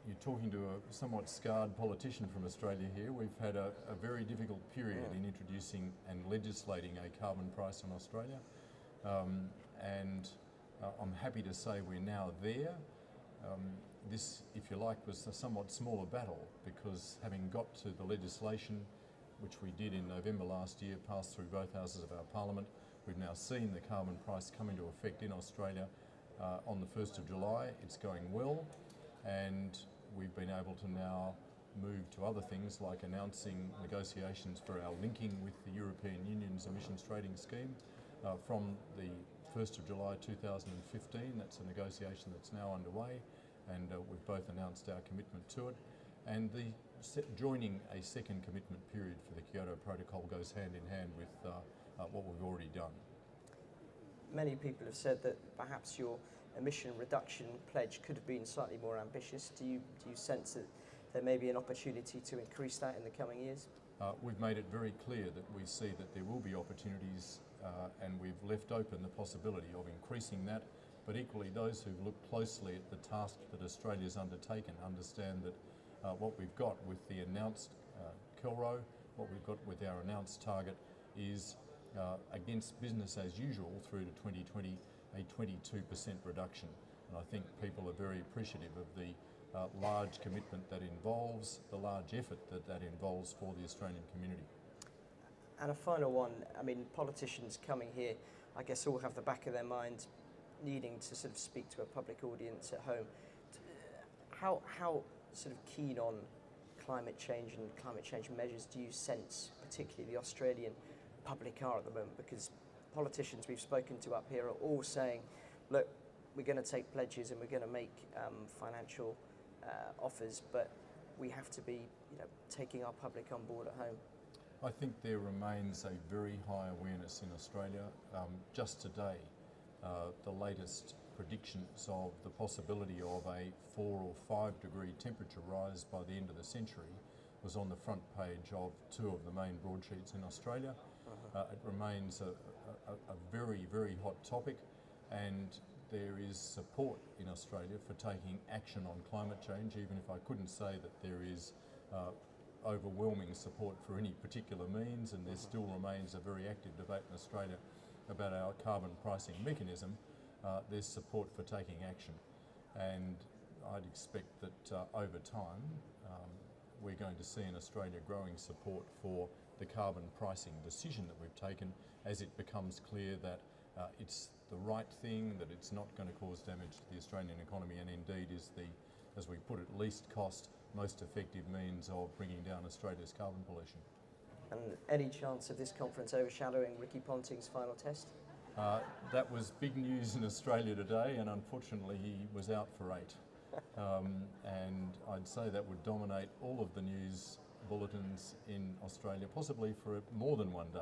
you're talking to a somewhat scarred politician from Australia here. We've had a very difficult period in introducing and legislating a carbon price in Australia. And I'm happy to say we're now there. This, if you like, was a somewhat smaller battle because having got to the legislation, which we did in November last year, passed through both houses of our Parliament, we've now seen the carbon price come into effect in Australia on the 1st of July. It's going well, and we've been able to now move to other things like announcing negotiations for our linking with the European Union's emissions trading scheme from the 1st of July 2015. That's a negotiation that's now underway, and we've both announced our commitment to it. And joining a second commitment period for the Kyoto Protocol goes hand in hand with what we've already done. Many people have said that perhaps your emission reduction pledge could have been slightly more ambitious. Do you sense that there may be an opportunity to increase that in the coming years? We've made it very clear that we see that there will be opportunities and we've left open the possibility of increasing that, but equally those who've looked closely at the task that Australia's undertaken understand that what we've got with the announced Kilro, what we've got with our announced target is against business as usual through to 2020, a 22% reduction. And I think people are very appreciative of the large commitment that involves, the large effort that involves for the Australian community. And a final one, I mean, politicians coming here, I guess all have the back of their mind needing to sort of speak to a public audience at home. How sort of keen on climate change and climate change measures do you sense, particularly the Australian public are at the moment? Because politicians we've spoken to up here are all saying, look, we're going to take pledges and we're going to make financial offers, but we have to be, taking our public on board at home. I think there remains a very high awareness in Australia. Just today, the latest predictions of the possibility of a 4 or 5 degree temperature rise by the end of the century was on the front page of 2 of the main broadsheets in Australia. It remains a very, very hot topic, and there is support in Australia for taking action on climate change, even if I couldn't say that there is overwhelming support for any particular means, and there still remains a very active debate in Australia about our carbon pricing mechanism. There's support for taking action, and I'd expect that over time we're going to see in Australia growing support for the carbon pricing decision that we've taken as it becomes clear that it's the right thing, that it's not going to cause damage to the Australian economy, and indeed is the, as we put it, least cost, most effective means of bringing down Australia's carbon pollution. And any chance of this conference overshadowing Ricky Ponting's final test? That was big news in Australia today, and unfortunately he was out for 8. And I'd say that would dominate all of the news bulletins in Australia, possibly for more than one day.